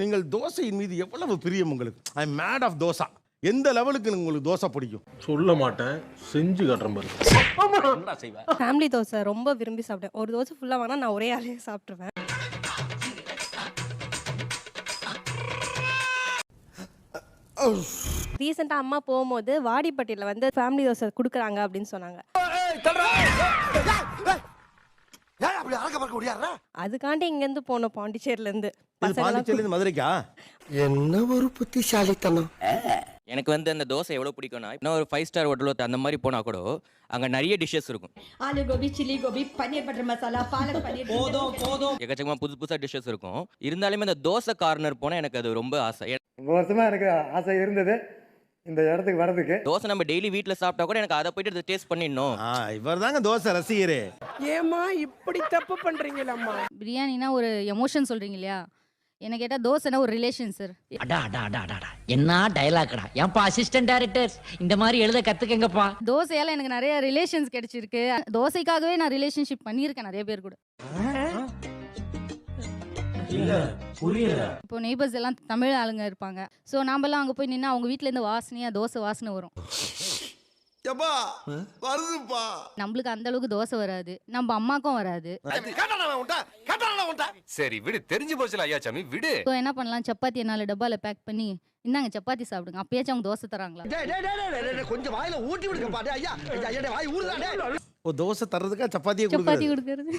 நீங்கள் தோசையின் மீது எவ்வளவு பிரியம் உங்களுக்கு? I am mad of dosa. எந்த லெவலுக்கு உங்களுக்கு தோசை பிடிக்கும்? சொல்ல மாட்டேன், செஞ்சு காட்டுறேன் பாருங்க. ஃபேமிலி தோசை ரொம்ப விரும்பி சாப்பிட்டேன். ஒரு தோசை ஃபுல்லா வாங்கினா நான் ஒரே ஆளே சாப்பிட்டுருவேன். ரீசெண்டா அம்மா போகும்போது வாடிப்பட்டியில வந்து ஃபேமிலி தோசை கொடுக்குறாங்க அப்படின்னு சொன்னாங்க. அதுக்காண்டி இங்க இருந்து போனோம் பாண்டிச்சேரியில இருந்து. பாண்டிச்சேரியில இருந்து மதுரைக்கா? என்ன ஒரு புத்திசாலித்தனம். எனக்கு வந்து அந்த தோசை எவ்வளவு பிடிக்கும்னா, இன்னும் ஒரு 5 ஸ்டார் ஹோட்டலோ அந்த மாதிரி போனா கூட அங்க நிறைய டிஷ்ஷஸ் இருக்கும். ஆலு கோபி, சில்லி கோபி, பன்னீர் பட்டர் மசாலா, பாலக் பன்னீர், போதும் எக்கச்சக்கமா புதுசா டிஷ்ஷஸ் இருக்கும். இருந்தாலுமே அந்த தோசை கார்னர் போனா எனக்கு அது ரொம்ப ஆசை. ரொம்ப வருஷமா எனக்கு ஆசை இருந்தது இந்த இடத்துக்கு வரதுக்கு. தோசை நம்ம டெய்லி வீட்ல சாப்பிட்டா கூட எனக்கு அதை போயிட்டு டேஸ்ட் பண்ணிடணும். இவர் தாங்க தோசை ரசிகரே. ஏமா இப்படி தப்பு பண்றீங்களம்மா? பிரியாணினா ஒரு எமோஷன் சொல்றீங்க இல்லையா, என்ன கேட்டா தோசைனா ஒரு ரிலேஷன் சார். என்ன டயலாக்டா? ஏன்பா அசிஸ்டன்ட் டைரக்டர்ஸ் இந்த மாதிரி எழுத கத்துக்கங்கப்பா. தோசையால எனக்கு நிறைய ரிலேஷன்ஸ் கிடைச்சிருக்கு. தோசைக்காகவே நான் ரிலேஷன்ஷிப் பண்ணியிருக்கேன் நிறைய பேர் கூட. இப்போ நெய்பர்ஸ் எல்லாம் தமிழ் ஆளுங்க இருப்பாங்க. ஸோ நாமெல்லாம் அங்கே போய் நின்னா அவங்க வீட்டில இருந்து வாசனையா தோசை வாசனை வரும். நம்மளுக்கு அந்த அளவுக்கு தோசை வராது, நம்ம அம்மாக்கும் வராது. சரி விடு, தெரிஞ்சு போச்சுல ஐயா சாமி, விடு. ஸோ என்ன பண்ணலாம், சப்பாத்தி 4 டப்பால பேக் பண்ணி இந்தாங்க சப்பாத்தி சாப்பிடுங்க. அப்பயாச்சும் அவங்க தோசை தராங்களா? கொஞ்சம் வாயில ஊட்டி விடுங்க பாரு ஐயா. ஐயா வாய் ஊறுதானே. ஓ, தோசை தரதுக்கா சப்பாத்தி கொடுக்கறது.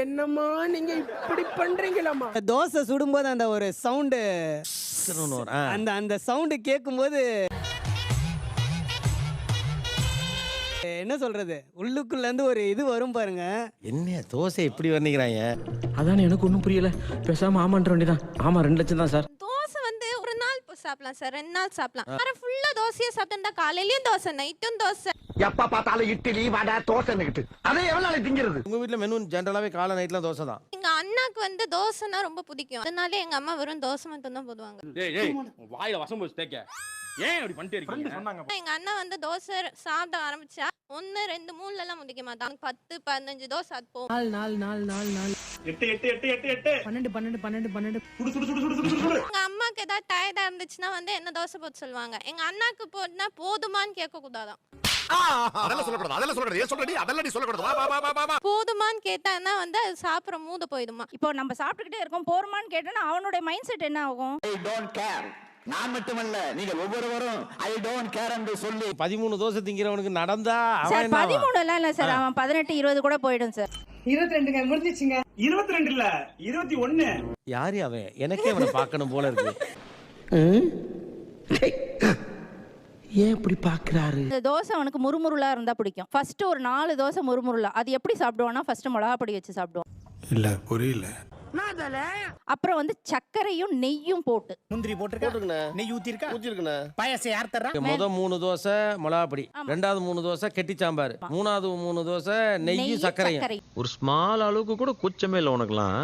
என்னம்மா நீங்க இப்படி பண்றீங்களம்மா? தோசை சுடும்போது அந்த ஒரு சவுண்டு, அந்த சவுண்டு கேட்கும்போது என்ன சொல்றது, உள்ளுக்குள்ள இருந்து ஒரு இது வரும் பாருங்க. என்ன தோசை எப்படி வர்ணிக்கிறாங்க? அதானே எனக்கு ஒன்றும் புரியல. பேசாம ஆமான்ற வேண்டியதான். ஆமா 2 லட்சம் தான் சார். தோசை வந்து ஒரு நாள் சாப்பிடலாம் சார், 2 நாள் சாப்பிடலாம். அரை ஃபுல்லா தோசையே சாப்பிட்டா காலையிலயும் தோசை நைட்டும் தோசை. எப்ப பார்த்தாலும் இட்லி வடை தோசைன்னுகிட்டு அதை எவ்வளவு நாளைக்கு திங்கிறது? உங்க வீட்டுல மெனு ஜெனரலாவே காலை நைட்ல தோசை தான். எங்க அண்ணாக்கு வந்து தோசைனா ரொம்ப பிடிக்கும். அதனால எங்க அம்மா வெறும் தோசை மட்டும் தான் போடுவாங்க. வாயில வசம் போச்சு தேக்க. ஏன் அப்படி பண்ணிட்டே இருக்கீங்க? சொன்னாங்க. எங்க அண்ணா வந்து தோசை சாப்பிட ஆரம்பிச்சா 1 2 3 எல்லாம் முடிக்க மாட்டாங்க. 10 15 தோசை அது போகும். 12 எங்க அம்மாக்கு ஏதாவது டயர்டா இருந்துச்சுன்னா வந்து என்ன தோசை போட்டு சொல்லுவாங்க. எங்க அண்ணாக்கு போட்டுனா போதுமான்னு கேட்க கூடாதான். போதுமான்னு கேட்டான்னா வந்து அது சாப்பிட மூட போயிடுமா. இப்போ நம்ம சாப்பிட்டுக்கிட்டே இருக்கோம், போருமான்னு கேட்டோன்னா அவனுடைய மைண்ட் செட் என்ன ஆகும்? நான் மட்டுமல்ல, நீங்க ஒவ்வொருவரும் ஐ டோன்ட் கேர் என்று சொல்லி 13 தோசை திங்கிறவனுக்கு நடந்தா சார் 13 எல்லாம் இல்ல சார், அவன் 18 20 கூட போயிடும் சார். 22ங்க முடிஞ்சிச்சுங்க. 22 இல்ல 21. யாரு அவன்? எனக்கே அவனை பார்க்கணும் போல இருக்கு. ஏன் இப்படி பாக்குறாரு? இந்த தோசை அவனுக்கு முறுமுறுலா இருந்தா பிடிக்கும். ஃபர்ஸ்ட் ஒரு 4 தோசை முறுமுறுலா. அது எப்படி சாப்பிடுவானா, ஃபர்ஸ்ட் மிளகா பொடி வச்சு சாப்பிடுவான். இல்ல புரியல. அப்புறம் வந்து சர்க்கரையும் நெய்யும் போட்டு முந்திரி போட்டுருக்கா, நெய் ஊத்திருக்கா, பாயாசம் யார் தர்றா? முத 3 தோசை மிளகாப்பொடி, 2வது 3 தோசை கெட்டி சாம்பார், 3வது 3 தோசை நெய்யும் சர்க்கரையும். ஒரு ஸ்மால் அளவுக்கு கூட கூச்சமே இல்ல உனக்குலாம்.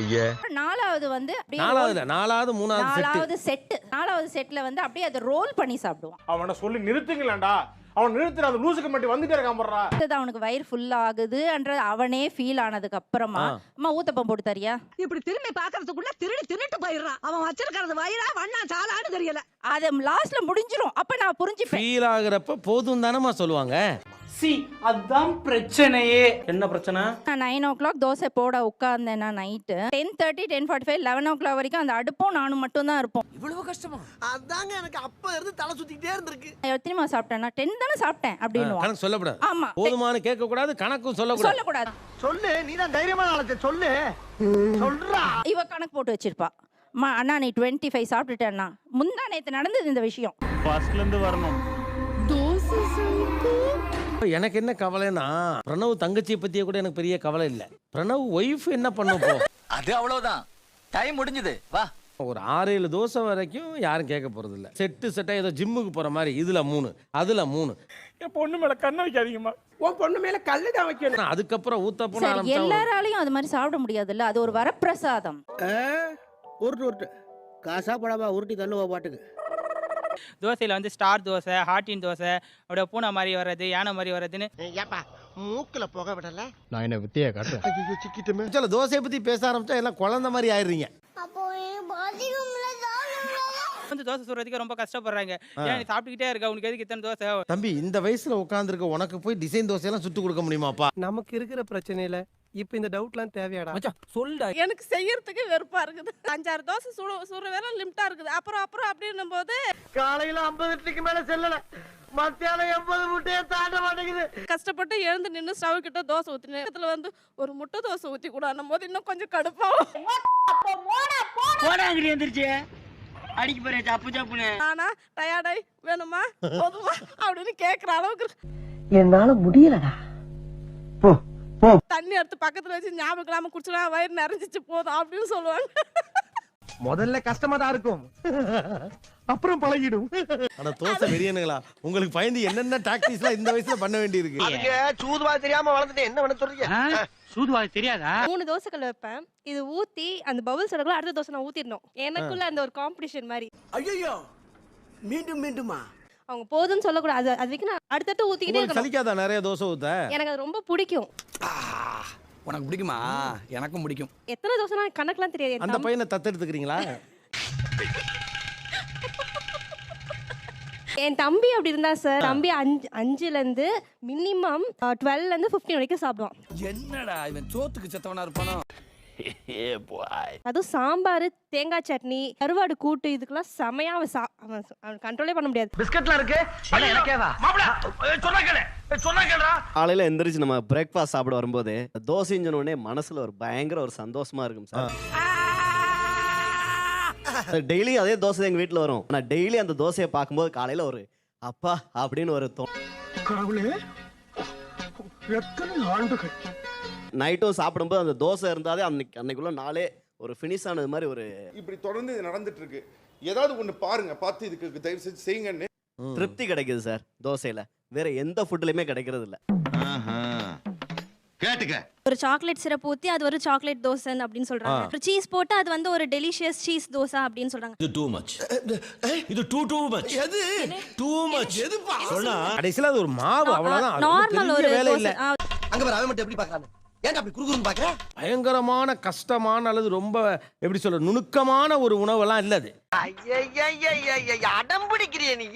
ஐயா 4வது வந்து 4வது செட். 4வது செட்ல வந்து அப்படியே அதை ரோல் பண்ணி சாப்பிடுவான். அவனை சொல்லி நிறுத்துங்களேன்டா. அவன் நிறுத்துற அந்த லூசுக்கு மட்டும் வந்துட்டே இருக்கான் போறா. அவனுக்கு வயிறு ஃபுல் ஆகுதுன்றது அவனே ஃபீல் ஆனதுக்கு அப்புறமா அம்மா ஊத்தப்பம் போட்டு தரியா, இப்படி திரும்பி பாக்குறதுக்குள்ள திருட்டு போயிடுறான். அவன் வச்சிருக்கிறது வயிறா வண்ணா சாலான்னு தெரியல. அது லாஸ்ட்ல முடிஞ்சிரும். அப்ப நான் புரிஞ்சுப்பேன். ஃபீல் ஆகுறப்ப போதும் தானமா சொல்லுவாங்க. அதான் பிரச்சனையே. என்ன பிரச்சனை? நான் 9 o'clock தோசை போட உட்கார்ந்தேன்னா நைட்டு 10:30 10:45 11 o'clock வரைக்கும் அந்த அடுப்பும் நானும் மட்டும் தான் இருப்போம். இவ்வளவு கஷ்டமா? அதாங்க எனக்கு அப்ப இருந்து தலை சுத்திட்டே இருந்திருக்கு. எத்தனைமா சாப்பிட்டேன்னா 10 தானே சாப்பிட்டேன் அப்படின்னு கணக்கு சொல்லக்கூடாது. ஆமா, போதுமானு கேட்க கூடாது, கணக்கும் சொல்லக்கூடாது. சொல்லு, நீ தான் தைரியமான ஆளு, சொல்லு சொல்றா. இவ கணக்கு போட்டு வச்சிருப்பா. அண்ணா நீ 25 சாப்பிட்டுட்டேன்னா. முந்தா நேத்து நடந்தது இந்த விஷயம். ஃபர்ஸ்ட்ல இருந்து வரணும். எனக்கு என்ன கவலைன்னா, பிரணவ் தங்கச்சியை பத்தியே கூட எனக்கு பெரிய கவலை இல்ல. பிரணவ் ஒய்ஃப் என்ன பண்ணும் போ, அது அவ்வளவுதான். டைம் முடிஞ்சது, வா. ஒரு 6-7 தோசை வரைக்கும் யாரும் கேட்க போறது இல்ல. செட்டா ஏதோ ஜிம்முக்கு போற மாதிரி, இதுல 3 அதுல 3. என் பொண்ணு மேல கண்ணை வைக்காதீங்கம்மா. உன் பொண்ணு மேல கல்லு தான் வைக்கணும். அதுக்கப்புறம் ஊத்த போன ஆரம்பிச்சா எல்லாராலையும் அது மாதிரி சாப்பிட முடியாதுல்ல. அது ஒரு வரப்பிரசாதம். உருட்டு காசா படமா உருட்டி தள்ளுவா பாட்டுக்கு. தோசையில வந்து ஸ்டார் தோசை, ஹாட்டின் தோசை, அப்படியே பூனை மாதிரி வர்றது, யானை மாதிரி வர்றதுன்னு. ஏப்பா மூக்குல புகை விடல. நான் என்ன வித்தியா காட்டுறேன். சில தோசையை பத்தி பேச ஆரம்பிச்சா எல்லாம் குழந்தை மாதிரி ஆயிடுறீங்க. அப்போ வந்து தோசை சுடுறதுக்கு ரொம்ப கஷ்டப்படுறாங்க. ஏன் நீ சாப்பிட்டுக்கிட்டே இருக்க, உனக்கு எதுக்கு இத்தனை தோசை? தம்பி இந்த வயசுல உட்காந்துருக்க உனக்கு போய் டிசைன் தோசையெல்லாம் சுட்டு கொடுக்க முடியுமாப்பா? நமக்கு இருக்கிற பிரச்சனையில இப்ப இந்த டவுட்லாம் தேவையாடா? மச்சான் சொல்டா. எனக்கு செய்யறதுக்கு வெறுப்பா இருக்குது. 5-6 தோசை சுடுற வேலை லிமிட்டா இருக்குது. அப்புறம் அப்படின்னும் போது காலையில 50 இட்லிக்கு மேல செல்லல, மத்தியானம் 80 முட்டையை தாண்ட மாட்டேங்குது. கஷ்டப்பட்டு எழுந்து நின்று ஸ்டவ் கிட்ட தோசை ஊத்தினேன். இடத்துல வந்து ஒரு முட்டை தோசை ஊத்தி கூடாதும் போது இன்னும் கொஞ்சம் கடுப்பாகும். போடாங்கடி வந்துருச்சு அடிக்க போறேன் சப்பு சப்புன்னு. ஆனா டயர்டாய் வேணுமா போதுமா அப்படின்னு கேக்குற அளவுக்கு என்னால முடியலடா. தண்ணி எடுத்து பக்கத்துல வச்சு ஞாபகம் இல்லாம குடிச்சுனா வயிறு நிறைஞ்சிச்சு போதும் அப்படின்னு சொல்லுவாங்க. முதல்ல கஷ்டமா தான் இருக்கும், அப்புறம் பழகிடும். ஆனா தோசை வெறியனுங்களா, உங்களுக்கு பயந்து என்னென்ன டாக்டிக்ஸ்லாம் இந்த வயசுல பண்ண வேண்டியிருக்கு. சூதுவா தெரியாம வளர்ந்துட்டு என்ன பண்ண சொல்றீங்க? சூதுவாது தெரியாதா? 3 தோசைகள் வைப்பேன். இது ஊத்தி அந்த பபுள்ஸ் எடுக்கல, அடுத்த தோசை நான் ஊத்திடணும். எனக்குள்ள அந்த ஒரு காம்படிஷன் மாதிரி. ஐயோ மீண்டும் மீண்டுமா? அவங்க போதும்னு சொல்லக்கூடாது. அது வரைக்கும் நான் அடுத்தடுத்து ஊத்திக்கிட்டே உங்களுக்கு இருக்கணும். சலிக்காதா நிறைய தோசை ஊத்த? எனக்கு அது ரொம்ப பிடிக்கும். உனக்கு பிடிக்குமா? எனக்கும் பிடிக்கும். எத்தனை தோசைனா கணக்கெல்லாம் தெரியாது. அந்த பையனை தத்தெடுத்துக்கிறீங்களா? என் தம்பி அப்படி இருந்தா சார். தம்பி 5ல இருந்து மினிமம் 12ல இருந்து 15 வரைக்கும் சாப்பிடுவான். என்னடா இவன் சோத்துக்கு செத்தவனா இருப்பானோ? அதுவும் சாம்பார், தேங்காய் சட்னி, கருவாடு கூட்டு இதுக்கெல்லாம் செமையா அவன் கண்ட்ரோலே பண்ண முடியாது. பிஸ்கட்ல இருக்கு எனக்கேவா? சொன்னா கேளுடா. காலையில எந்திரிச்சு நம்ம பிரேக்ஃபாஸ்ட் சாப்பிட வரும்போது தோசைன்னு உடனே மனசுல ஒரு பயங்கர ஒரு சந்தோஷமா இருக்கும் சார். டெய்லி அதே தோசை எங்க வீட்டுல வரும். ஆனா டெய்லி அந்த தோசையை பார்க்கும்போது காலையில ஒரு அப்பா அப்படின்னு ஒரு கடவுளே, எத்தனை ஆண்டுகள். நைட்டும் சாப்பிடும்போது அந்த தோசை இருந்தாலே அன்னைக்குள்ள நாளே ஒரு ஃபினிஷ் ஆனது மாதிரி ஒரு இப்படி தொடர்ந்து இது நடந்துட்டு இருக்கு. ஏதாவது ஒண்ணு பாருங்க, பார்த்து இதுக்கு தயவு செஞ்சு செய்யுங்கன்னு திருப்தி கிடைக்குது சார் தோசையில. வேற எந்த ஃபுட்லயுமே கிடைக்கிறது இல்ல. கேட்டுக்க. ஒரு சாக்லேட் சிரப் ஊத்தி அது ஒரு சாக்லேட் தோசை அப்படின்னு சொல்றாங்க. ஒரு சீஸ் போட்டு அது வந்து ஒரு டெலிஷியஸ் சீஸ் தோசை அப்படின்னு சொல்றாங்க. இது டூ மச். இது டூ மச். எது டூ மச்? எதுப்பா சொன்னா? கடைசில அது ஒரு மாவு அவ்வளவுதான். நார்மல் ஒரு வேலை இல்ல. அங்க வர அவன் மட்டும் எப்படி பார்க்கறானே? ஏன்டா அப்படி குறுகுறுன்னு பார்க்கற? பயங்கரமான கஷ்டமான அல்லது ரொம்ப எப்படி சொல்ற நுணுக்கமான ஒரு உணவெல்லாம் இல்ல அது. அடம்பிடிக்கிறிய நீ.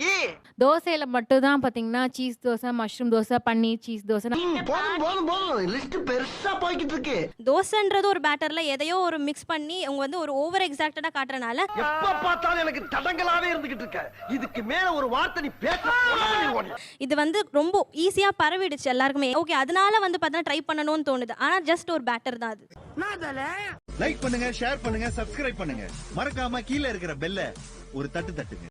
தோசையில மட்டும் தான் பாத்தீங்கன்னா சீஸ் தோசை, மஷ்ரூம் தோசை, பன்னீர் சீஸ் தோசை. போதும் லிஸ்ட் பெருசா போய்கிட்டு இருக்கு. தோசைன்றது ஒரு பேட்டர்ல எதையோ ஒரு மிக்ஸ் பண்ணி அவங்க வந்து ஒரு ஓவர் எக்ஸாக்ட்டடா காட்டுறனால எப்ப பார்த்தாலும் எனக்கு தடங்கலாவே இருந்துகிட்டு இருக்க. இதுக்கு மேல ஒரு வார்த்தை நீ பேச. இது வந்து ரொம்ப ஈஸியா பரவிடுச்சு எல்லாருக்குமே. ஓகே, அதனால வந்து பார்த்தா ட்ரை பண்ணணும்னு தோணுது. ஆனா ஜஸ்ட் ஒரு பேட்டர் தான் அது. லைக் பண்ணுங்க, ஷேர் பண்ணுங்க, சப்ஸ்கிரைப் பண்ணுங்க. மறக்காம கீழே இருக்கிற பெல்ல ஒரு தட்டு தட்டுங்க.